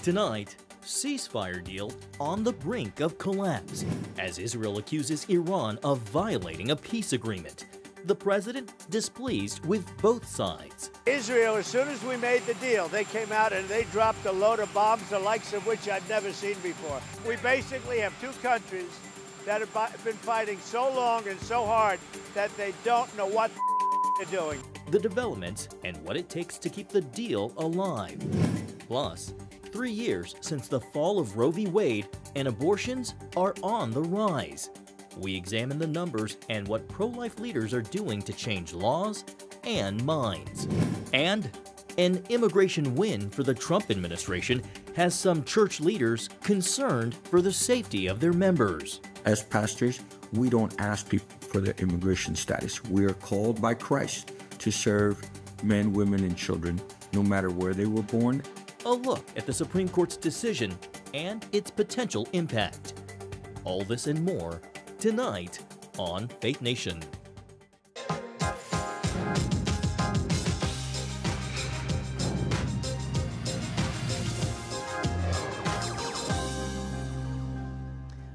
Tonight, ceasefire deal on the brink of collapse as Israel accuses Iran of violating a peace agreement. The president displeased with both sides. Israel, as soon as we made the deal, they came out and they dropped a load of bombs, the likes of which I'd never seen before. We basically have two countries that have been fighting so long and so hard that they don't know what they're doing. The developments and what it takes to keep the deal alive. Plus, 3 years since the fall of Roe v. Wade, and abortions are on the rise. We examine the numbers and what pro-life leaders are doing to change laws and minds. And an immigration win for the Trump administration has some church leaders concerned for the safety of their members. As pastors, we don't ask people for their immigration status. We are called by Christ to serve men, women, and children, no matter where they were born. A look at the Supreme Court's decision and its potential impact. All this and more tonight on Faith Nation.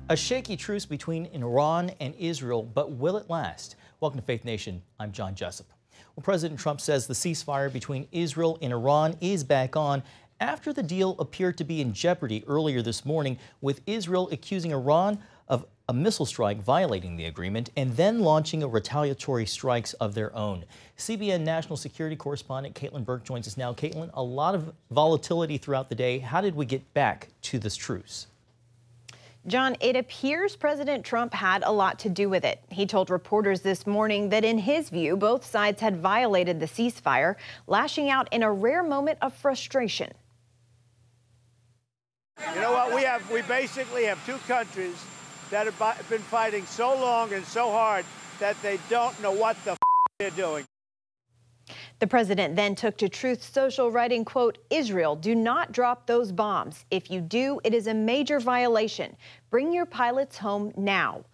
A shaky truce between Iran and Israel, but will it last? Welcome to Faith Nation. I'm John Jessup. Well, President Trump says the ceasefire between Israel and Iran is back on after the deal appeared to be in jeopardy earlier this morning, with Israel accusing Iran of a missile strike violating the agreement and then launching a retaliatory strikes of their own. CBN national security correspondent Caitlin Burke joins us now. Caitlin, a lot of volatility throughout the day. How did we get back to this truce? John, it appears President Trump had a lot to do with it. He told reporters this morning that in his view, both sides had violated the ceasefire, lashing out in a rare moment of frustration. You know what? We basically have two countries that have been fighting so long and so hard that they don't know what the they're doing. The president then took to Truth Social, writing, quote, "Israel, do not drop those bombs. If you do, it is a major violation. Bring your pilots home now."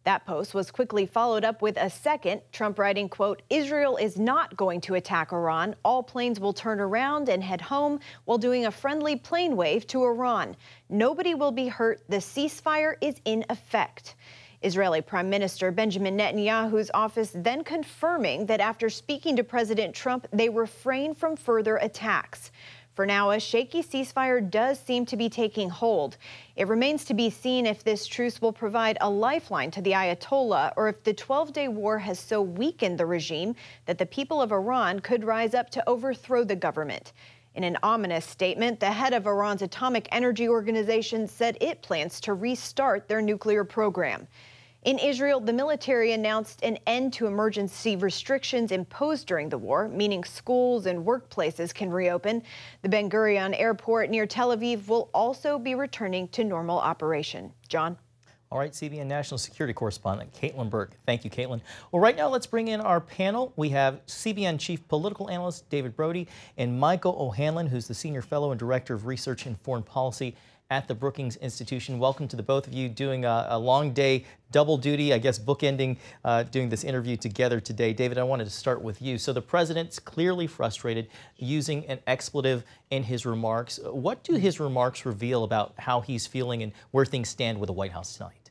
That post was quickly followed up with a second, Trump writing, quote, "Israel is not going to attack Iran. All planes will turn around and head home while doing a friendly plane wave to Iran. Nobody will be hurt. The ceasefire is in effect." Israeli Prime Minister Benjamin Netanyahu's office then confirming that after speaking to President Trump, they refrained from further attacks. For now, a shaky ceasefire does seem to be taking hold. It remains to be seen if this truce will provide a lifeline to the Ayatollah, or if the 12-day war has so weakened the regime that the people of Iran could rise up to overthrow the government. In an ominous statement, the head of Iran's Atomic Energy Organization said it plans to restart their nuclear program. In Israel, the military announced an end to emergency restrictions imposed during the war, meaning schools and workplaces can reopen. The Ben Gurion Airport near Tel Aviv will also be returning to normal operation. John? All right, CBN national security correspondent Caitlin Burke. Thank you, Caitlin. Well, right now, let's bring in our panel. We have CBN chief political analyst David Brody and Michael OHanlon, who's the senior fellow and director of research and foreign policy at the Brookings Institution. Welcome to the both of you, doing a long day, double duty, I guess, bookending, doing this interview together today. David, I wanted to start with you. So the president's clearly frustrated, using an expletive in his remarks. What do his remarks reveal about how he's feeling and where things stand with the White House tonight?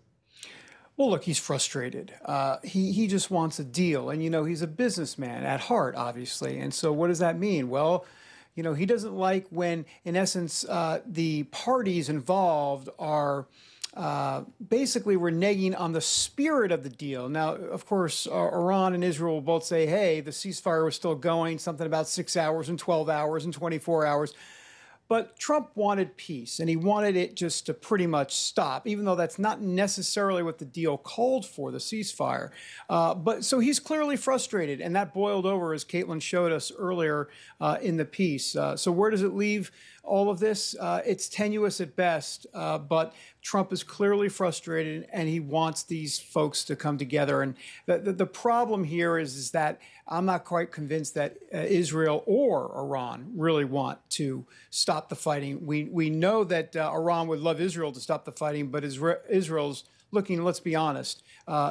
Well, look, he's frustrated. He just wants a deal. And, you know, he's a businessman at heart, obviously. And so what does that mean? Well, you know, he doesn't like when, in essence, the parties involved are basically reneging on the spirit of the deal. Now, of course, Iran and Israel will both say, hey, the ceasefire was still going, something about 6 hours and 12 hours and 24 hours. But Trump wanted peace, and he wanted it just to pretty much stop, even though that's not necessarily what the deal called for, the ceasefire. But so he's clearly frustrated, and that boiled over, as Caitlin showed us earlier in the piece. So where does it leave all of this? It's tenuous at best, but Trump is clearly frustrated, and he wants these folks to come together. And the problem here is that I'm not quite convinced that Israel or Iran really want to stop the fighting. We know that Iran would love Israel to stop the fighting, but Israel's looking, let's be honest,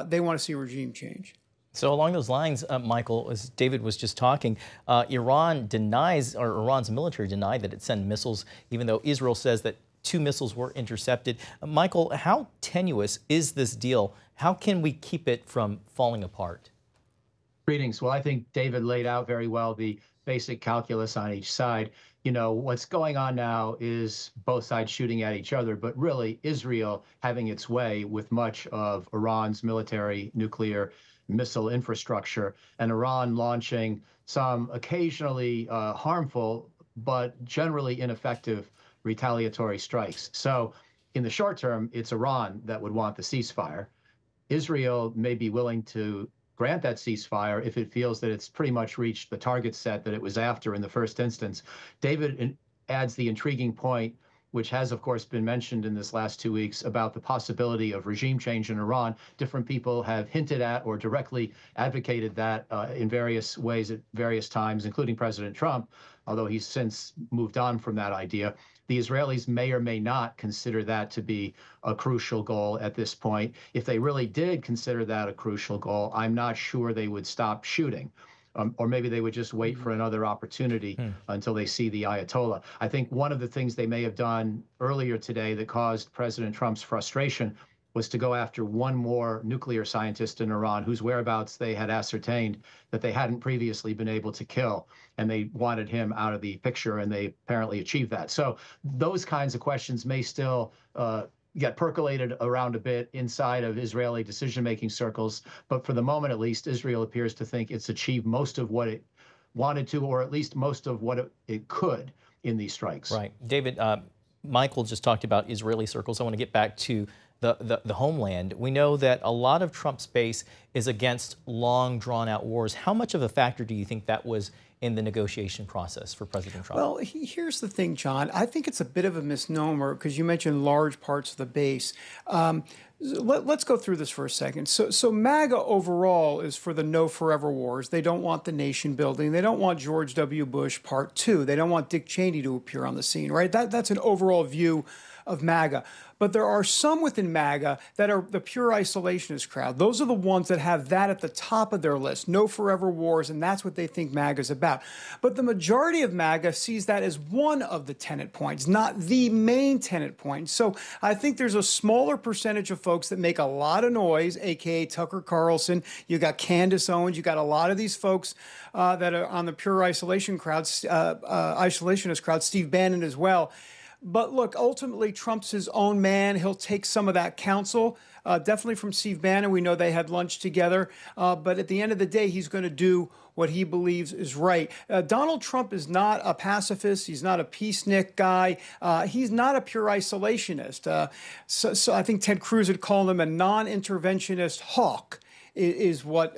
they want to see regime change. So along those lines, Michael, as David was just talking, Iran denies, or Iran's military denied that it sent missiles, even though Israel says that 2 missiles were intercepted. Michael, how tenuous is this deal? How can we keep it from falling apart? Greetings. Well, I think David laid out very well the basic calculus on each side. You know, what's going on now is both sides shooting at each other, but really Israel having its way with much of Iran's military nuclear missile infrastructure, and Iran launching some occasionally harmful but generally ineffective retaliatory strikes. So in the short term, it's Iran that would want the ceasefire. Israel may be willing to grant that ceasefire if it feels that it's pretty much reached the target set that it was after in the first instance. David adds the intriguing point, which has, of course, been mentioned in this last 2 weeks, about the possibility of regime change in Iran. Different people have hinted at or directly advocated that in various ways at various times, including President Trump, although he's since moved on from that idea. The Israelis may or may not consider that to be a crucial goal at this point. If they really did consider that a crucial goal, I'm not sure they would stop shooting. Or maybe they would just wait for another opportunity until they see the Ayatollah. I think one of the things they may have done earlier today that caused President Trump's frustration was to go after one more nuclear scientist in Iran whose whereabouts they had ascertained that they hadn't previously been able to kill. And they wanted him out of the picture, and they apparently achieved that. So those kinds of questions may still get percolated around a bit inside of Israeli decision-making circles. But for the moment, at least, Israel appears to think it's achieved most of what it wanted to, or at least most of what it could in these strikes. Right. David, Michael just talked about Israeli circles. I want to get back to the homeland. We know that a lot of Trump's base is against long, drawn-out wars. How much of a factor do you think that was in the negotiation process for President Trump? Well, here's the thing, John. I think it's a bit of a misnomer because you mentioned large parts of the base. Let's go through this for a second. So MAGA overall is for the no forever wars. They don't want the nation building. They don't want George W. Bush Part 2. They don't want Dick Cheney to appear on the scene, right? That's an overall view of MAGA. But there are some within MAGA that are the pure isolationist crowd. Those are the ones that have that at the top of their list, no forever wars, and that's what they think MAGA is about. But the majority of MAGA sees that as one of the tenet points, not the main tenet point. So I think there's a smaller percentage of folks that make a lot of noise, a.k.a. Tucker Carlson. You got Candace Owens. You got a lot of these folks that are on the pure isolationist crowd, Steve Bannon as well. But look, ultimately, Trump's his own man. He'll take some of that counsel, definitely from Steve Bannon. We know they had lunch together. But at the end of the day, he's going to do what he believes is right. Donald Trump is not a pacifist. He's not a peacenik guy. He's not a pure isolationist. So I think Ted Cruz would call him a non-interventionist hawk, is what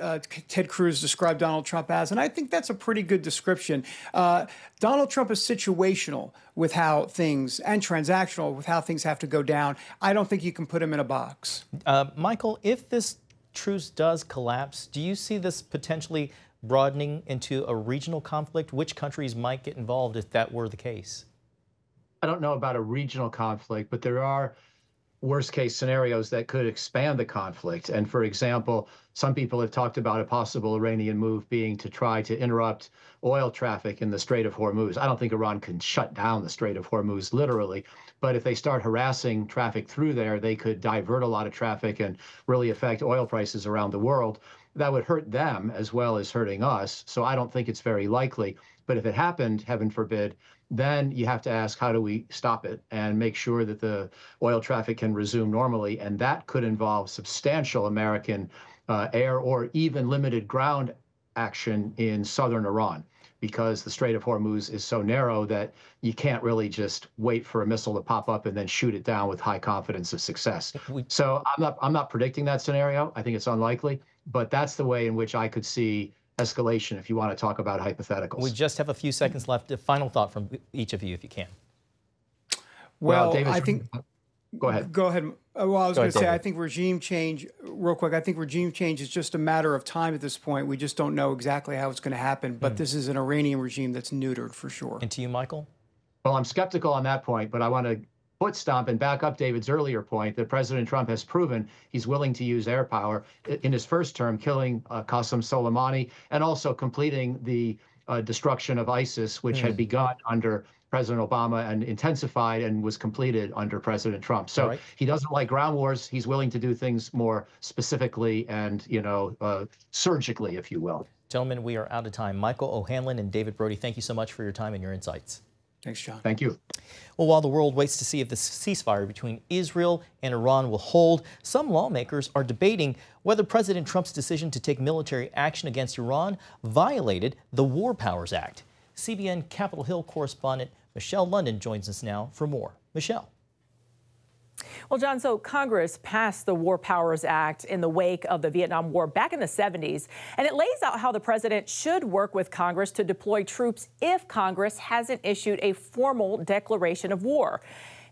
Ted Cruz described Donald Trump as. And I think that's a pretty good description. Donald Trump is situational with how things, and transactional with how things have to go down. I don't think you can put him in a box. Michael, if this truce does collapse, do you see this potentially broadening into a regional conflict? Which countries might get involved if that were the case? I don't know about a regional conflict, but there are worst-case scenarios that could expand the conflict. And for example, some people have talked about a possible Iranian move being to try to interrupt oil traffic in the Strait of Hormuz. I don't think Iran can shut down the Strait of Hormuz literally, but if they start harassing traffic through there, they could divert a lot of traffic and really affect oil prices around the world. That would hurt them as well as hurting us. So I don't think it's very likely. But if it happened, heaven forbid, then you have to ask, how do we stop it and make sure that the oil traffic can resume normally? And that could involve substantial American air or even limited ground action in southern Iran, because the Strait of Hormuz is so narrow that you can't really just wait for a missile to pop up and then shoot it down with high confidence of success. So I'm not predicting that scenario. I think it's unlikely, but that's the way in which I could see escalation, if you want to talk about hypotheticals. We just have a few seconds left. A final thought from each of you, if you can. Well, I think... Go ahead. Go ahead. Well, I was going to say, I think regime change, real quick, I think regime change is just a matter of time at this point. We just don't know exactly how it's going to happen. But this is an Iranian regime that's neutered for sure. And to you, Michael? Well, I'm skeptical on that point, but I want to foot stomp and back up David's earlier point that President Trump has proven he's willing to use air power in his first term, killing Qasem Soleimani and also completing the destruction of ISIS, which had begun under President Obama and intensified and was completed under President Trump. So he doesn't like ground wars. He's willing to do things more specifically and, surgically, if you will. Gentlemen, we are out of time. Michael OHanlon and David Brody, thank you so much for your time and your insights. Thanks, John. Thank you. Well, while the world waits to see if the ceasefire between Israel and Iran will hold, some lawmakers are debating whether President Trump's decision to take military action against Iran violated the War Powers Act. CBN Capitol Hill correspondent Michelle London joins us now for more. Michelle. Well, John, so Congress passed the War Powers Act in the wake of the Vietnam War back in the 70s, and it lays out how the president should work with Congress to deploy troops if Congress hasn't issued a formal declaration of war.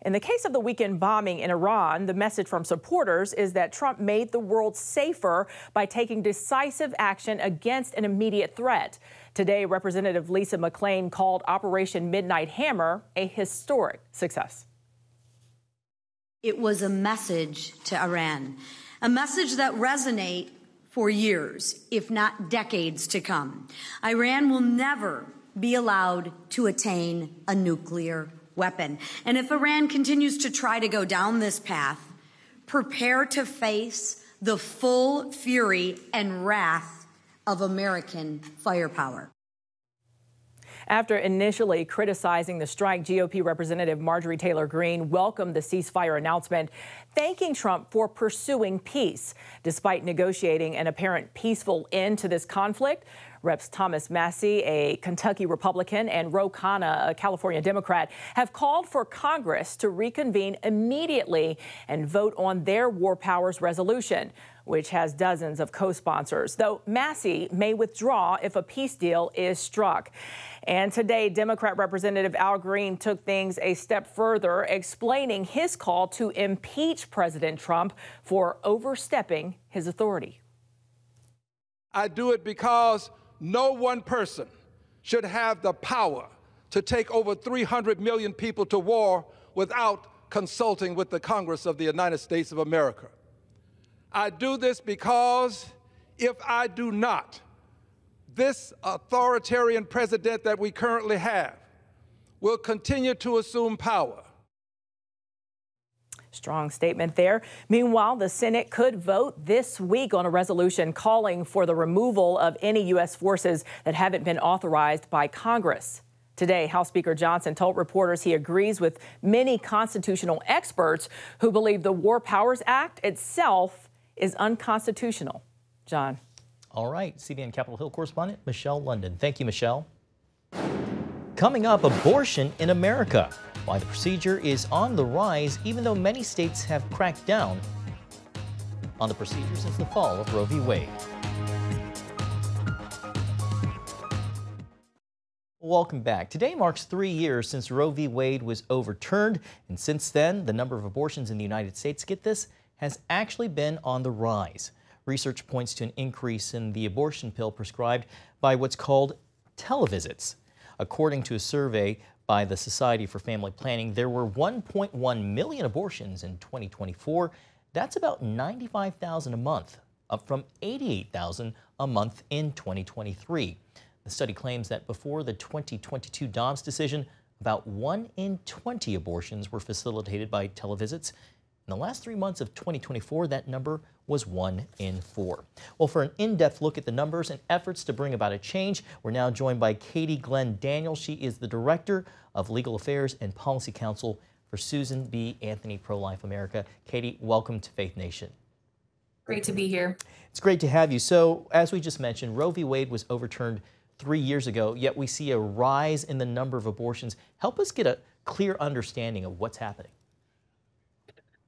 In the case of the weekend bombing in Iran, the message from supporters is that Trump made the world safer by taking decisive action against an immediate threat. Today, Representative Lisa McClain called Operation Midnight Hammer a historic success. It was a message to Iran, a message that resonates for years, if not decades to come. Iran will never be allowed to attain a nuclear weapon. And if Iran continues to try to go down this path, prepare to face the full fury and wrath of American firepower. After initially criticizing the strike, GOP Representative Marjorie Taylor Greene welcomed the ceasefire announcement, thanking Trump for pursuing peace. Despite negotiating an apparent peaceful end to this conflict, Reps Thomas Massie, a Kentucky Republican, and Ro Khanna, a California Democrat, have called for Congress to reconvene immediately and vote on their war powers resolution, which has dozens of co-sponsors, though Massie may withdraw if a peace deal is struck. And today, Democrat Representative Al Green took things a step further, explaining his call to impeach President Trump for overstepping his authority. I do it because no one person should have the power to take over 300 million people to war without consulting with the Congress of the United States of America. I do this because if I do not, this authoritarian president that we currently have will continue to assume power. Strong statement there. Meanwhile, the Senate could vote this week on a resolution calling for the removal of any U.S. forces that haven't been authorized by Congress. Today, House Speaker Johnson told reporters he agrees with many constitutional experts who believe the War Powers Act itself is unconstitutional. John. All right, CBN Capitol Hill correspondent Michelle London. Thank you, Michelle. Coming up, abortion in America. Why the procedure is on the rise, even though many states have cracked down on the procedure since the fall of Roe v. Wade. Welcome back. Today marks 3 years since Roe v. Wade was overturned, and since then, the number of abortions in the United States, get this, has actually been on the rise. Research points to an increase in the abortion pill prescribed by what's called televisits. According to a survey by the Society for Family Planning, there were 1.1 million abortions in 2024. That's about 95,000 a month, up from 88,000 a month in 2023. The study claims that before the 2022 Dobbs decision, about 1 in 20 abortions were facilitated by televisits. In the last 3 months of 2024, that number was 1 in 4. Well, for an in-depth look at the numbers and efforts to bring about a change, we're now joined by Katie Glenn Daniel. She is the Director of Legal Affairs and Policy Counsel for Susan B. Anthony Pro-Life America. Katie, welcome to Faith Nation. Great to be here. It's great to have you. So, as we just mentioned, Roe v. Wade was overturned 3 years ago, yet we see a rise in the number of abortions. Help us get a clear understanding of what's happening.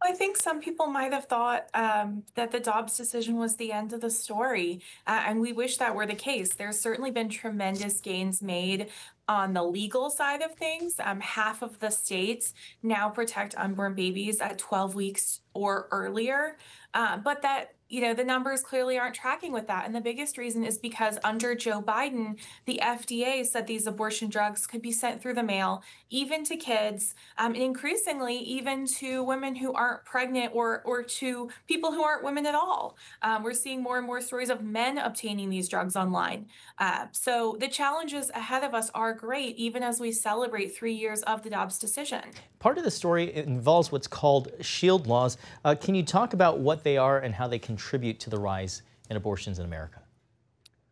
I think some people might have thought that the Dobbs decision was the end of the story, and we wish that were the case. There's certainly been tremendous gains made on the legal side of things. Half of the states now protect unborn babies at 12 weeks or earlier, but that, the numbers clearly aren't tracking with that. And the biggest reason is because under Joe Biden, the FDA said these abortion drugs could be sent through the mail, even to kids, and increasingly even to women who aren't pregnant or to people who aren't women at all. We're seeing more and more stories of men obtaining these drugs online. So the challenges ahead of us are great, even as we celebrate 3 years of the Dobbs decision. Part of the story involves what's called shield laws. Can you talk about what they are and how they contribute to the rise in abortions in America?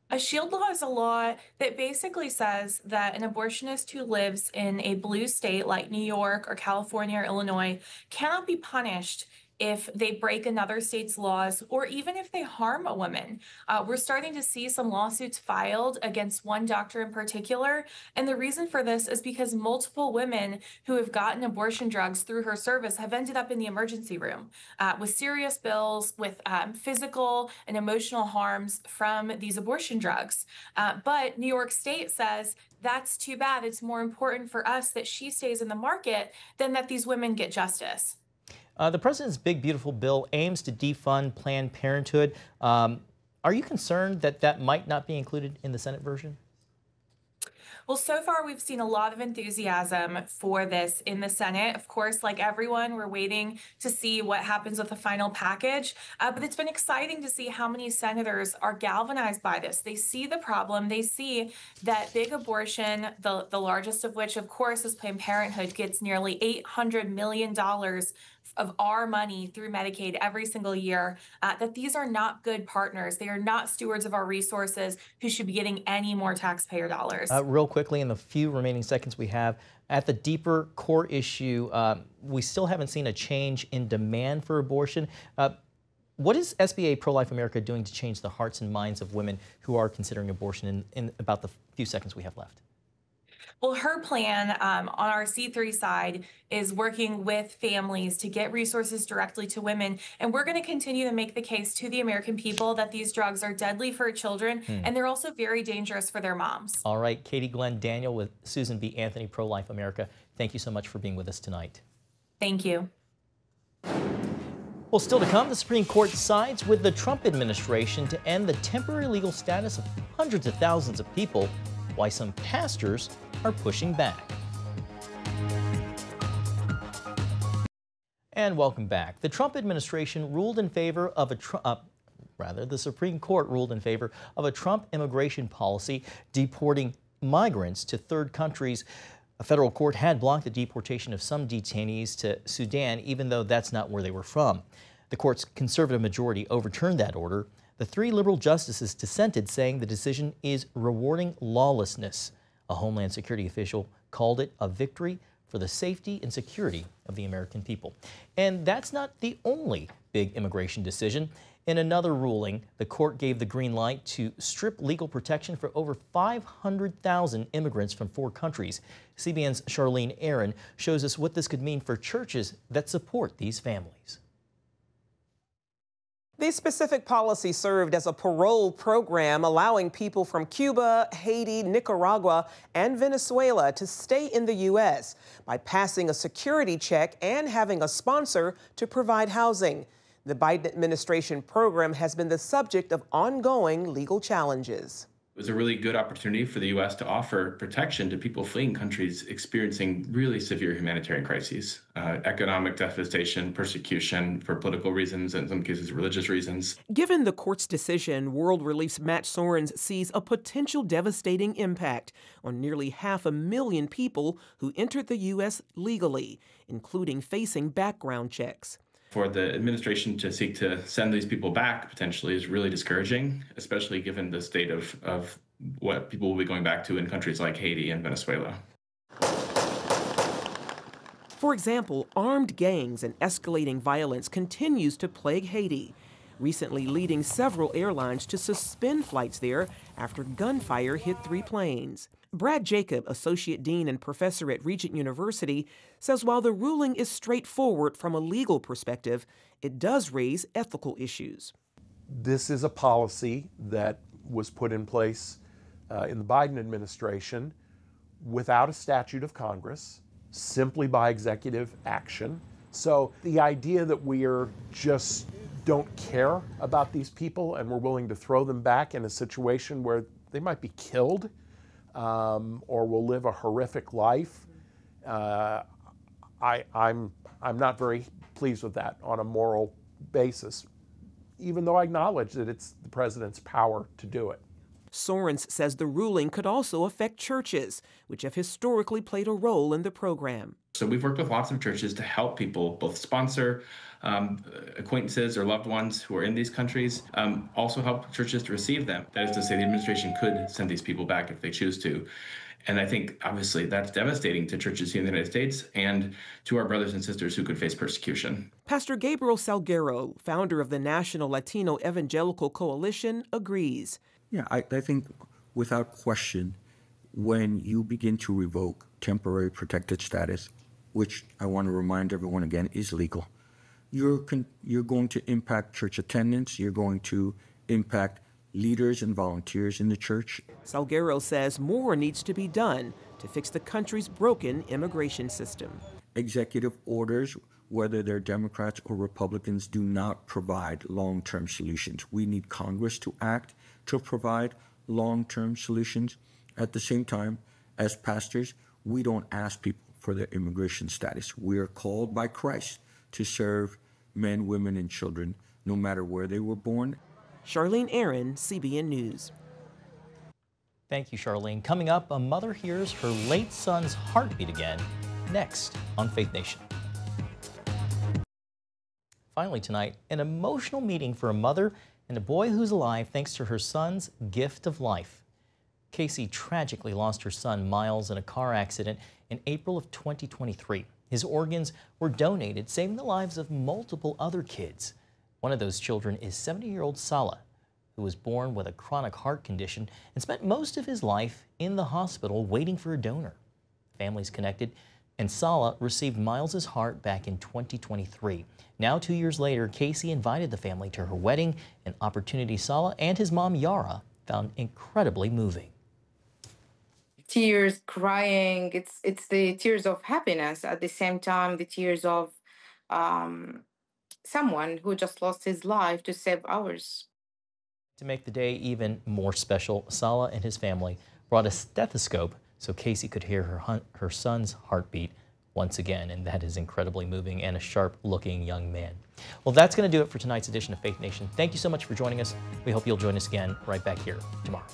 A shield law is a law that basically says that an abortionist who lives in a blue state like New York or California or Illinois cannot be punished if they break another state's laws or even if they harm a woman. We're starting to see some lawsuits filed against one doctor in particular. And the reason for this is because multiple women who have gotten abortion drugs through her service have ended up in the emergency room with serious bills, with physical and emotional harms from these abortion drugs. But New York State says, that's too bad. It's more important for us that she stays in the market than that these women get justice. The president's big, beautiful bill aims to defund Planned Parenthood. Are you concerned that that might not be included in the Senate version? Well, so far we've seen a lot of enthusiasm for this in the Senate. Of course, like everyone, we're waiting to see what happens with the final package. But it's been exciting to see how many senators are galvanized by this. They see the problem. They see that big abortion, the largest of which, of course, is Planned Parenthood, gets nearly $800 million of our money through Medicaid every single year, that these are not good partners. They are not stewards of our resources who should be getting any more taxpayer dollars. Real quickly, in the few remaining seconds we have, at the deeper core issue, we still haven't seen a change in demand for abortion. What is SBA Pro-Life America doing to change the hearts and minds of women who are considering abortion in about the few seconds we have left? Well, her plan on our C3 side is working with families to get resources directly to women. And we're going to continue to make the case to the American people that these drugs are deadly for children, and they're also very dangerous for their moms. All right, Katie Glenn Daniel with Susan B. Anthony, Pro-Life America. Thank you so much for being with us tonight. Thank you. Well, still to come, the Supreme Court sides with the Trump administration to end the temporary legal status of hundreds of thousands of people, why some pastors are pushing back. And welcome back. The Trump administration ruled in favor of the Supreme Court ruled in favor of a Trump immigration policy deporting migrants to third countries. A federal court had blocked the deportation of some detainees to Sudan, even though that's not where they were from. The court's conservative majority overturned that order. The three liberal justices dissented, saying the decision is rewarding lawlessness. A Homeland Security official called it a victory for the safety and security of the American people. And that's not the only big immigration decision. In another ruling, the court gave the green light to strip legal protection for over 500,000 immigrants from 4 countries. CBN's Charlene Aaron shows us what this could mean for churches that support these families. The specific policy served as a parole program allowing people from Cuba, Haiti, Nicaragua, and Venezuela to stay in the U.S. by passing a security check and having a sponsor to provide housing. The Biden administration program has been the subject of ongoing legal challenges. It was a really good opportunity for the U.S. to offer protection to people fleeing countries experiencing really severe humanitarian crises, economic devastation, persecution for political reasons, and in some cases religious reasons. Given the court's decision, World Relief's Matt Sorens sees a potential devastating impact on nearly 500,000 people who entered the U.S. legally, including facing background checks. For the administration to seek to send these people back potentially is really discouraging, especially given the state of what people will be going back to in countries like Haiti and Venezuela. For example, armed gangs and escalating violence continues to plague Haiti, recently leading several airlines to suspend flights there after gunfire hit 3 planes. Brad Jacob, Associate Dean and Professor at Regent University, says while the ruling is straightforward from a legal perspective, it does raise ethical issues. This is a policy that was put in place in the Biden administration without a statute of Congress, simply by executive action, So the idea that we're just don't care about these people and we're willing to throw them back in a situation where they might be killed or will live a horrific life, I'm not very pleased with that on a moral basis, even though I acknowledge that it's the president's power to do it. Sorens says the ruling could also affect churches, which have historically played a role in the program. So we've worked with lots of churches to help people both sponsor acquaintances or loved ones who are in these countries, also help churches to receive them. That is to say, the administration could send these people back if they choose to. And I think, obviously, that's devastating to churches here in the United States and to our brothers and sisters who could face persecution. Pastor Gabriel Salguero, founder of the National Latino Evangelical Coalition, agrees. Yeah, I think without question, when you begin to revoke temporary protected status, which I want to remind everyone again is legal, you're going to impact church attendance, you're going to impact leaders and volunteers in the church. Salguero says more needs to be done to fix the country's broken immigration system. Executive orders, whether they're Democrats or Republicans, do not provide long-term solutions. We need Congress to act to provide long-term solutions. At the same time, as pastors, we don't ask people for their immigration status. We are called by Christ to serve men, women, and children, no matter where they were born. Charlene Aaron, CBN News. Thank you, Charlene. Coming up, a mother hears her late son's heartbeat again, next on Faith Nation. Finally tonight, an emotional meeting for a mother and a boy who's alive thanks to her son's gift of life. Casey tragically lost her son, Miles, in a car accident in April of 2023. His organs were donated, saving the lives of multiple other kids. One of those children is 70-year-old Salah, who was born with a chronic heart condition and spent most of his life in the hospital waiting for a donor. Families connected, and Salah received Miles's heart back in 2023. Now, 2 years later, Casey invited the family to her wedding, an opportunity Salah and his mom, Yara, found incredibly moving. Tears, crying, it's the tears of happiness. At the same time, the tears of someone who just lost his life to save ours. To make the day even more special, Salah and his family brought a stethoscope so Casey could hear her son's heartbeat once again, and that is incredibly moving, and a sharp-looking young man. Well, that's going to do it for tonight's edition of Faith Nation. Thank you so much for joining us. We hope you'll join us again right back here tomorrow.